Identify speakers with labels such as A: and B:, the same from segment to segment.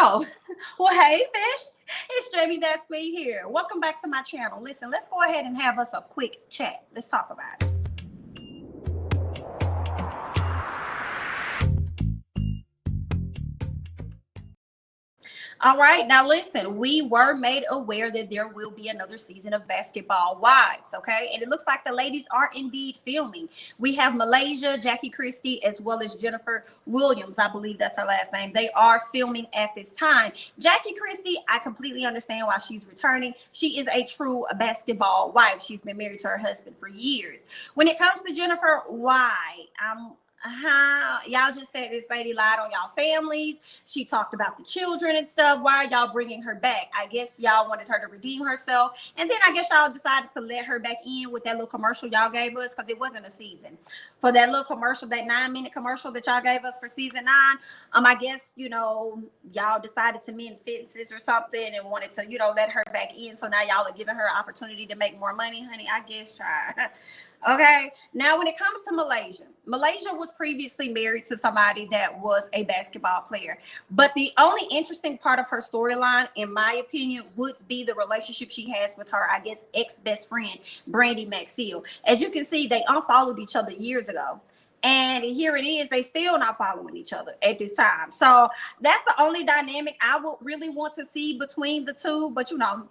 A: Oh, well, hey, man. It's jamithatsme here. Welcome back to my channel. Listen, let's go ahead and have us a quick chat. Let's talk about it. All right, now listen, we were made aware that there will be another season of Basketball Wives, okay? And it looks like the ladies are indeed filming. We have Malaysia, Jackie Christie, as well as Jennifer Williams. I believe that's her last name. They are filming at this time. Jackie Christie, I completely understand why she's returning. She is a true basketball wife. She's been married to her husband for years. When it comes to Jennifer, why? Y'all just said this lady lied on y'all families. She talked about the children and stuff. Why are y'all bringing her back? I guess y'all wanted her to redeem herself, and then I guess y'all decided to let her back in with that little commercial y'all gave us, because it wasn't a season. For that little commercial, that 9-minute commercial that y'all gave us for season 9, I guess, you know, y'all decided to mend fences or something and wanted to, you know, let her back in. So now y'all are giving her an opportunity to make more money, honey. I guess try. Okay, now when it comes to Malaysia was previously married to somebody that was a basketball player, but the only interesting part of her storyline, in my opinion, would be the relationship she has with her, I guess, ex-best friend Brandy Maxfield. As you can see, they unfollowed each other years ago, and here it is, they still not following each other at this time. So that's the only dynamic I would really want to see between the two. But you know,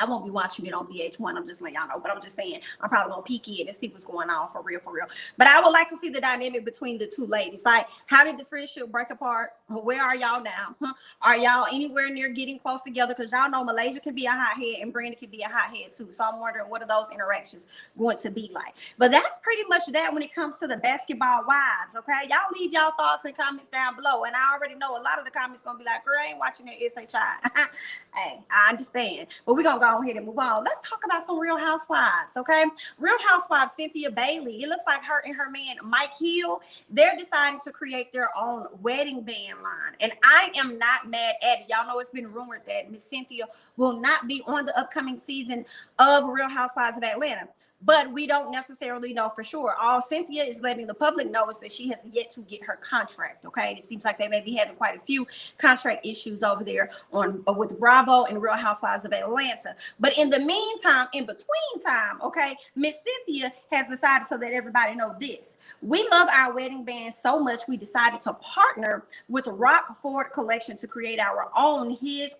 A: I won't be watching it on VH1. I'm just letting y'all know. But I'm just saying, I'm probably going to peek in and see what's going on for real, for real. But I would like to see the dynamic between the two ladies. Like, how did the friendship break apart? Where are y'all now? Are y'all anywhere near getting close together? Because y'all know Malaysia can be a hothead and Brandy can be a hothead too. So I'm wondering, what are those interactions going to be like? But that's pretty much that when it comes to the Basketball Wives, okay? Y'all leave y'all thoughts and comments down below. And I already know a lot of the comments going to be like, girl, I ain't watching that SHI. Hey, I understand. But we're going to go ahead and move on. Let's talk about some Real Housewives, okay? Real Housewives Cynthia Bailey. It looks like her and her man Mike Hill, they're deciding to create their own wedding band line. And I am not mad at it. Y'all know it's been rumored that Miss Cynthia will not be on the upcoming season of Real Housewives of Atlanta. But we don't necessarily know for sure. All Cynthia is letting the public know is that she has yet to get her contract, okay? It seems like they may be having quite a few contract issues over there on with Bravo and Real Housewives of Atlanta. But in the meantime, in between time, okay, Miss Cynthia has decided to let everybody know this. We love our wedding band so much, we decided to partner with RHOP Ford Collection to create our own his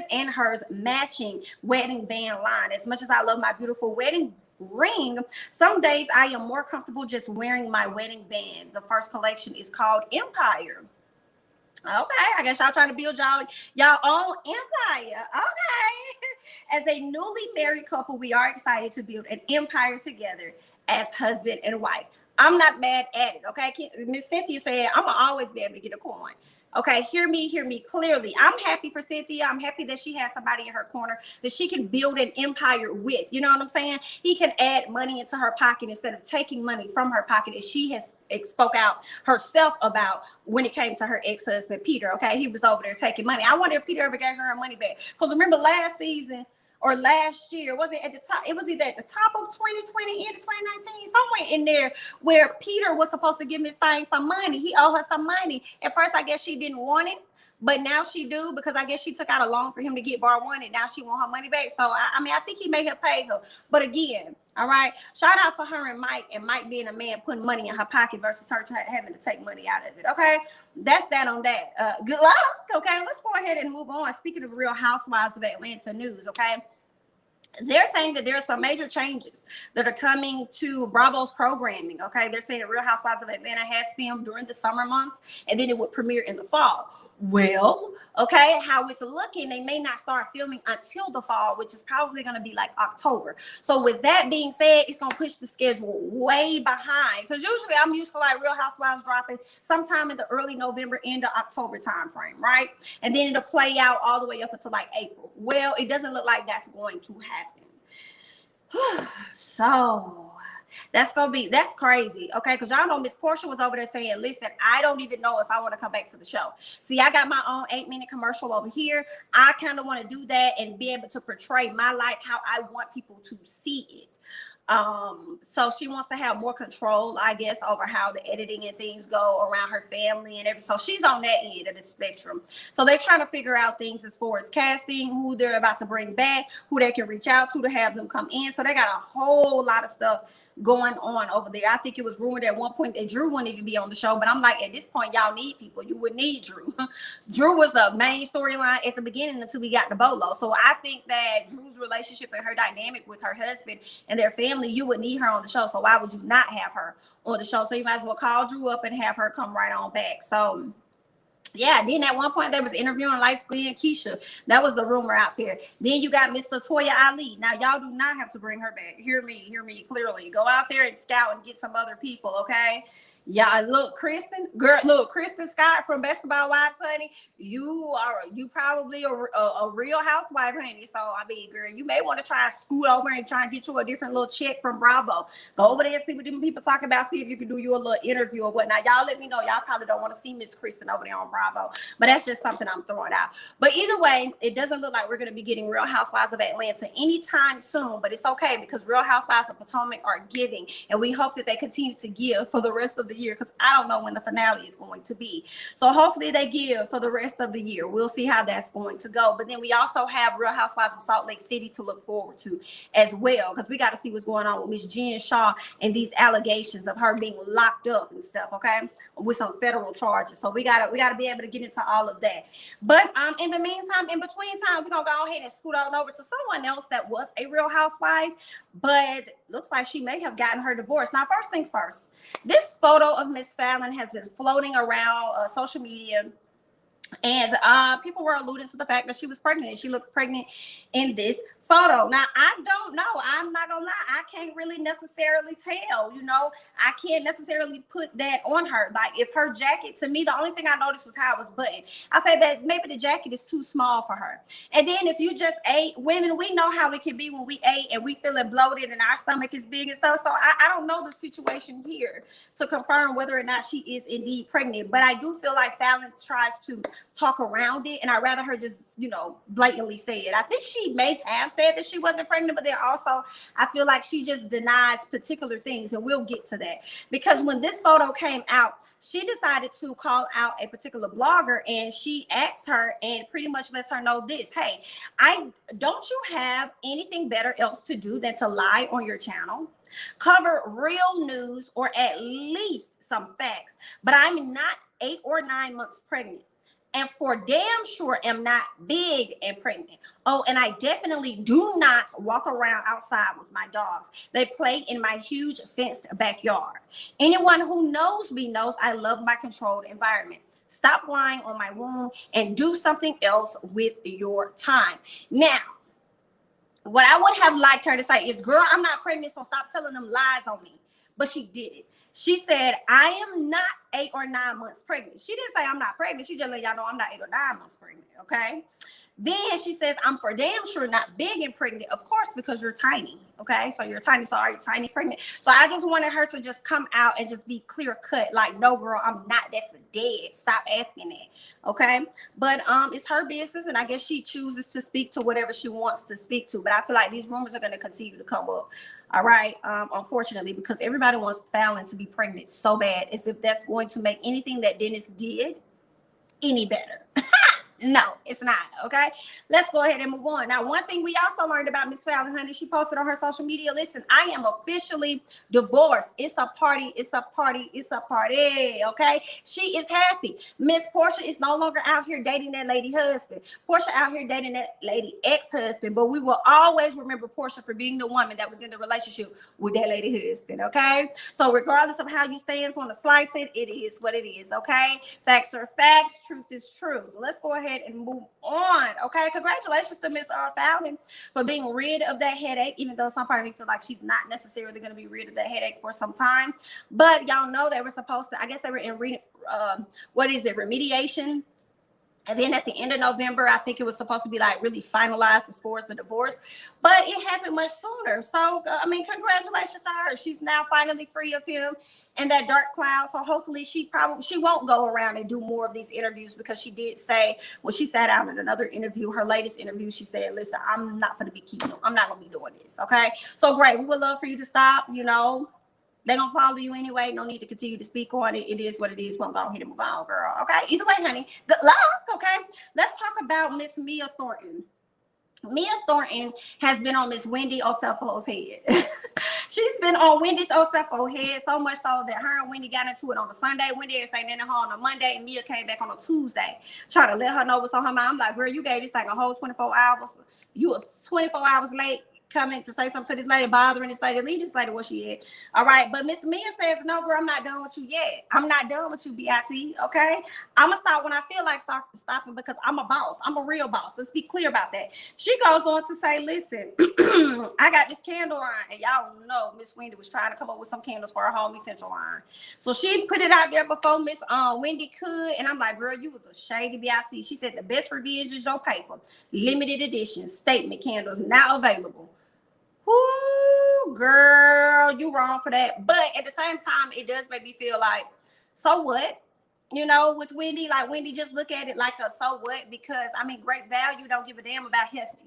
A: and hers matching wedding band line. As much as I love my beautiful wedding ring, some days I am more comfortable just wearing my wedding band. The first collection is called Empire. Okay, I guess y'all trying to build y'all own empire. Okay. As a newly married couple, we are excited to build an empire together as husband and wife. I'm not mad at it, okay? Miss Cynthia said, I'm gonna always be able to get a coin. Okay, hear me clearly. I'm happy for Cynthia. I'm happy that she has somebody in her corner that she can build an empire with. You know what I'm saying? He can add money into her pocket instead of taking money from her pocket, as she has spoke out herself about when it came to her ex-husband, Peter. Okay, he was over there taking money. I wonder if Peter ever gave her money back. Because remember last season, or last year, was it at the top? It was either at the top of 2020 into 2019, somewhere in there, where Peter was supposed to give Miss Thing some money. He owed her some money. At first, I guess she didn't want it, but now she do, because I guess she took out a loan for him to get bar one, and now she want her money back. So I mean, I think he may have paid her. But again, all right, shout out to her and Mike being a man putting money in her pocket versus her having to take money out of it. Okay, that's that on that. Good luck. Okay, let's go ahead and move on. Speaking of Real Housewives of Atlanta news, okay, they're saying that there are some major changes that are coming to Bravo's programming. Okay, they're saying that Real Housewives of Atlanta has filmed during the summer months, and then it would premiere in the fall. Well, okay, how it's looking, they may not start filming until the fall, which is probably going to be like October. So with that being said, it's going to push the schedule way behind, because usually I'm used to like Real Housewives dropping sometime in the early November, end of October time frame, right? And then it'll play out all the way up until like April. Well, it doesn't look like that's going to happen. So that's crazy, okay? Because y'all know Miss Portia was over there saying, listen, I don't even know if I want to come back to the show. See, I got my own 8-minute commercial over here. I kind of want to do that and be able to portray my life how I want people to see it. So she wants to have more control, I guess, over how the editing and things go around her family and everything. So she's on that end of the spectrum. So they're trying to figure out things as far as casting, who they're about to bring back, who they can reach out to have them come in. So they got a whole lot of stuff going on over there. I think it was rumored at one point that Drew wouldn't even be on the show, but I'm like, at this point, y'all need people. You would need Drew. Drew was the main storyline at the beginning until we got the Bolo. So I think that Drew's relationship and her dynamic with her husband and their family, you would need her on the show. So why would you not have her on the show? So you might as well call Drew up and have her come right on back. So yeah, then at one point they was interviewing light-skinned Keisha. That was the rumor out there. Then you got Miss Latoya Ali. Now y'all do not have to bring her back. Hear me clearly. Go out there and scout and get some other people, okay? Yeah, look, Kristen Scott from Basketball Wives, honey. You probably a real housewife, honey. So I mean, girl, you may want to try and scoot over and try and get you a different little check from Bravo. Go over there and see what them people talking about. See if you can do you a little interview or whatnot. Y'all let me know. Y'all probably don't want to see Miss Kristen over there on Bravo, but that's just something I'm throwing out. But either way, it doesn't look like we're going to be getting Real Housewives of Atlanta anytime soon. But it's okay because Real Housewives of Potomac are giving, and we hope that they continue to give for the rest of the year, because I don't know when the finale is going to be. So hopefully they give for the rest of the year. We'll see how that's going to go. But then we also have Real Housewives of Salt Lake City to look forward to as well, because we got to see what's going on with Miss Jen Shaw and these allegations of her being locked up and stuff, okay, with some federal charges. So we gotta be able to get into all of that. But in the meantime, in between time, we're gonna go ahead and scoot on over to someone else that was a Real Housewife, but looks like she may have gotten her divorce. Now, first things first, this photo of Miss Fallon has been floating around social media, and people were alluding to the fact that she was pregnant. She looked pregnant in this photo. Now, I don't know. I'm not gonna lie. I can't really necessarily tell. You know, I can't necessarily put that on her. Like, if her jacket, to me, the only thing I noticed was how it was buttoned. I say that maybe the jacket is too small for her. And then if you just ate, women, we know how it can be when we ate and we feeling bloated and our stomach is big and stuff. So I don't know the situation here to confirm whether or not she is indeed pregnant. But I do feel like Fallon tries to talk around it, and I'd rather her just, you know, blatantly say it. I think she may have said that she wasn't pregnant, but then also I feel like she just denies particular things, and we'll get to that. Because when this photo came out, she decided to call out a particular blogger, and she asked her and pretty much lets her know this: hey, don't you have anything better else to do than to lie on your channel, cover real news or at least some facts? But I'm not 8 or 9 months pregnant, and for damn sure am not big and pregnant. Oh, and I definitely do not walk around outside with my dogs. They play in my huge fenced backyard. Anyone who knows me knows I love my controlled environment. Stop lying on my womb and do something else with your time. Now, what I would have liked her to say is, girl, I'm not pregnant, so stop telling them lies on me. But she did it. She said, I am not 8 or 9 months pregnant. She didn't say I'm not pregnant. She just let y'all know I'm not 8 or 9 months pregnant, okay? Then she says, I'm for damn sure not big and pregnant, of course, because you're tiny, okay? So you're tiny, so are you tiny pregnant? So I just wanted her to just come out and just be clear cut, like, no, girl, I'm not. That's the dead. Stop asking that, okay? But it's her business, and I guess she chooses to speak to whatever she wants to speak to. But I feel like these rumors are going to continue to come up, all right? Unfortunately, because everybody wants Fallon to be pregnant so bad, as if that's going to make anything that Dennis did any better. No, it's not, okay? Let's go ahead and move on. Now, one thing we also learned about Miss Fallon, honey, she posted on her social media, listen, I am officially divorced. It's a party, it's a party, it's a party, okay? She is happy. Miss Portia is no longer out here dating that lady husband. Portia out here dating that lady ex-husband, but we will always remember Portia for being the woman that was in the relationship with that lady husband, okay? So regardless of how you stand on the slice it is what it is, okay? Facts are facts, truth is truth. Let's go ahead and move on, okay? Congratulations to Miss Fallon for being rid of that headache, even though some part of me feel like she's not necessarily going to be rid of that headache for some time. But y'all know they were supposed to, I guess they were in remediation And then at the end of November, I think it was supposed to be like really finalized as far as the divorce, but it happened much sooner. So, I mean, congratulations to her. She's now finally free of him and that dark cloud. So hopefully she won't go around and do more of these interviews, because she did say when she sat out in another interview, her latest interview, she said, listen, I'm not going to be I'm not going to be doing this. Okay. So great. We would love for you to stop, you know. They're going to follow you anyway. No need to continue to speak on it. It is what it is. We'll go ahead and move on, girl. Okay? Either way, honey, good luck, okay? Let's talk about Miss Mia Thornton. Mia Thornton has been on Miss Wendy Osefo's head. She's been on Wendy's Osefo head, so much so that her and Wendy got into it on a Sunday. Wendy was saying to her on a Monday, and Mia came back on a Tuesday, trying to let her know what's on her mind. I'm like, girl, you gave this thing a whole 24 hours. You were 24 hours late coming to say something to this lady, bothering this lady, leave this lady where she at. All right, but Miss Mia says, no, girl, I'm not done with you yet. I'm not done with you, BIT, okay? I'm going to stop when I feel like stopping, because I'm a boss. I'm a real boss. Let's be clear about that. She goes on to say, listen, I got this candle line, and y'all know Miss Wendy was trying to come up with some candles for her home essential line. So she put it out there before Miss Wendy could, and I'm like, girl, you was a shady BIT. She said the best revenge is your paper. Limited edition statement candles now available. Ooh, girl, you wrong for that. But at the same time, it does make me feel like, so what? You know, with Wendy, like Wendy just look at it like a so what, because I mean, great value don't give a damn about hefty.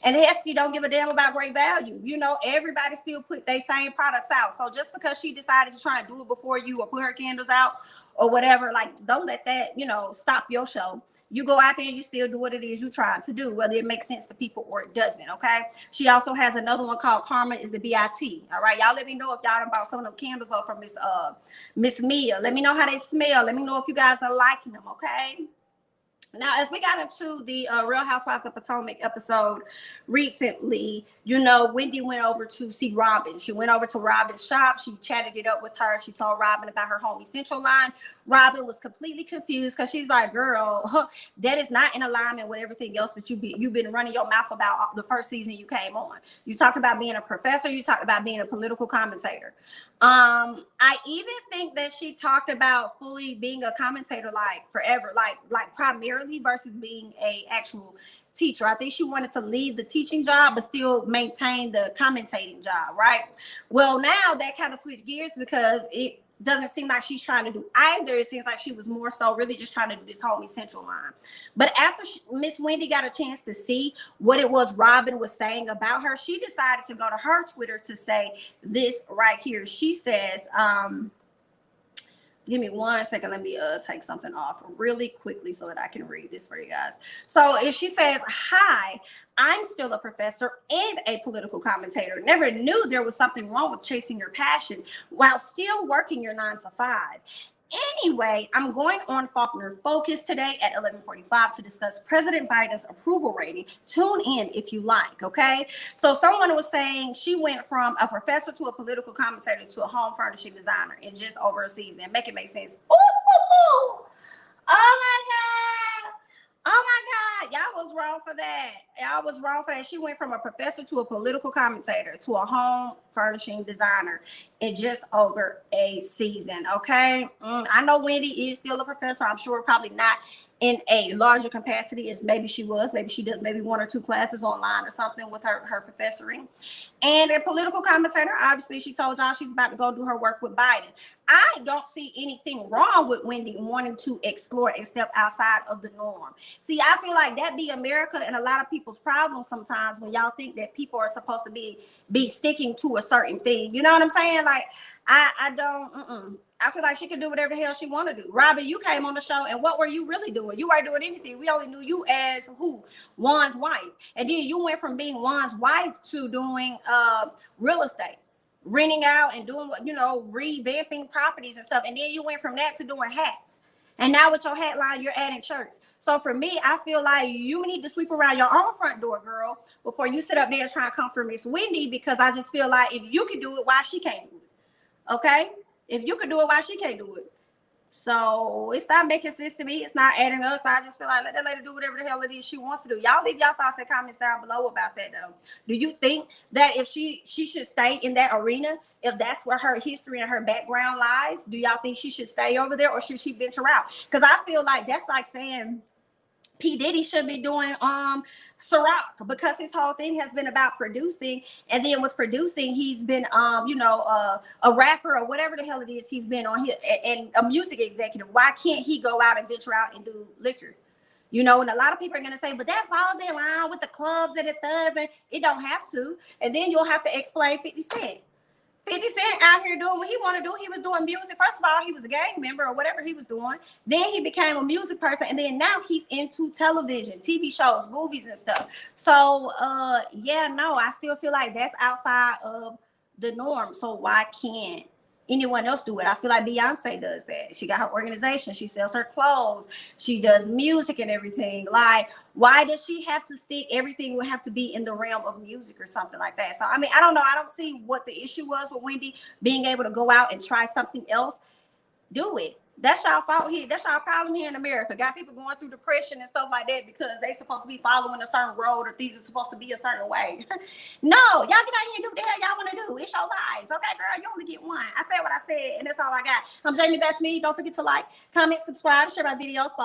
A: And hefty don't give a damn about great value. You know, everybody still put their same products out. So just because she decided to try and do it before you, or put her candles out or whatever, like don't let that, you know, stop your show. You go out there and you still do what it is you're trying to do, whether it makes sense to people or it doesn't, okay? She also has another one called Karma is the BIT, all right? Y'all let me know if y'all done bought some of them candles up from Miss Mia. Let me know how they smell. Let me know if you guys are liking them, okay? Now, as we got into the Real Housewives of Potomac episode recently, you know, Wendy went over to see Robyn. She went over to Robyn's shop. She chatted it up with her. She told Robyn about her home essential line. Robyn was completely confused, because she's like, girl, that is not in alignment with everything else that you've been running your mouth about the first season you came on. You talked about being a professor. You talked about being a political commentator. I even think that she talked about fully being a commentator, like forever, like primarily, versus being a actual teacher. I think she wanted to leave the teaching job but still maintain the commentating job, right? Well, now that kind of switched gears, because it doesn't seem like she's trying to do either. It seems like she was more so really just trying to do this home essential line. But after Miss Wendy got a chance to see what it was Robyn was saying about her, she decided to go to her Twitter to say this right here. She says, give me 1 second. Let me take something off really quickly so that I can read this for you guys. So if she says, hi, I'm still a professor and a political commentator. Never knew there was something wrong with chasing your passion while still working your 9 to 5. Anyway, I'm going on Faulkner Focus today at 11:45 to discuss President Biden's approval rating. Tune in if you like, okay? So someone was saying she went from a professor to a political commentator to a home furnishing designer in just over a season. Make it make sense. Ooh, ooh, ooh. Oh my God. Oh my God. Y'all was wrong for that. Y'all was wrong for that. She went from a professor to a political commentator to a home furnishing designer in just over a season, okay? I know Wendy is still a professor. I'm sure probably not in a larger capacity as maybe she was. Maybe she does maybe 1 or 2 classes online or something with her professoring. And a political commentator, obviously she told y'all she's about to go do her work with Biden. I don't see anything wrong with Wendy wanting to explore and step outside of the norm. See, I feel like that be America and a lot of people's problems sometimes, when y'all think that people are supposed to be sticking to a certain thing. You know what I'm saying? Like, I don't, I feel like she can do whatever the hell she want to do. Robyn, you came on the show, and what were you really doing? You weren't doing anything. We only knew you as who? Juan's wife. And then you went from being Juan's wife to doing real estate, renting out and doing what, you know, revamping properties and stuff. And then you went from that to doing hats. And now with your hat line, you're adding shirts. So for me, I feel like you need to sweep around your own front door, girl, before you sit up there and try and come for Miss Wendy, because I just feel like if you can do it, why she can't do it? Okay? If you could do it, why she can't do it? So it's not making sense to me. It's not adding up. So I just feel like let that lady do whatever the hell it is she wants to do. Y'all leave y'all thoughts and comments down below about that, though. Do you think that if she should stay in that arena, if that's where her history and her background lies, do y'all think she should stay over there, or should she venture out? Because I feel like that's like saying P. Diddy should be doing Ciroc, because his whole thing has been about producing, and then with producing he's been a rapper or whatever the hell it is he's been on here, and a music executive. Why can't he go out and venture out and do liquor? You know, and a lot of people are going to say, but that falls in line with the clubs and the thugs, and it don't have to. And then you'll have to explain 50 Cent. 50 Cent out here doing what he want to do. He was doing music. First of all, he was a gang member or whatever he was doing. Then he became a music person. And then now he's into television, TV shows, movies and stuff. So, yeah, no, I still feel like that's outside of the norm. So why can't anyone else do it? I feel like Beyonce does that. She got her organization. She sells her clothes. She does music and everything. Like, why does she have to stick? Everything would have to be in the realm of music or something like that. So, I mean, I don't know. I don't see what the issue was with Wendy being able to go out and try something else. Do it. That's y'all fault here. That's y'all problem here in America. Got people going through depression and stuff like that because they supposed to be following a certain road, or things are supposed to be a certain way. No, y'all get out here and do what the hell y'all want to do. It's your life. Okay, girl, you only get one. I said what I said, and that's all I got. I'm Jamie, that's me. Don't forget to like, comment, subscribe, share my videos.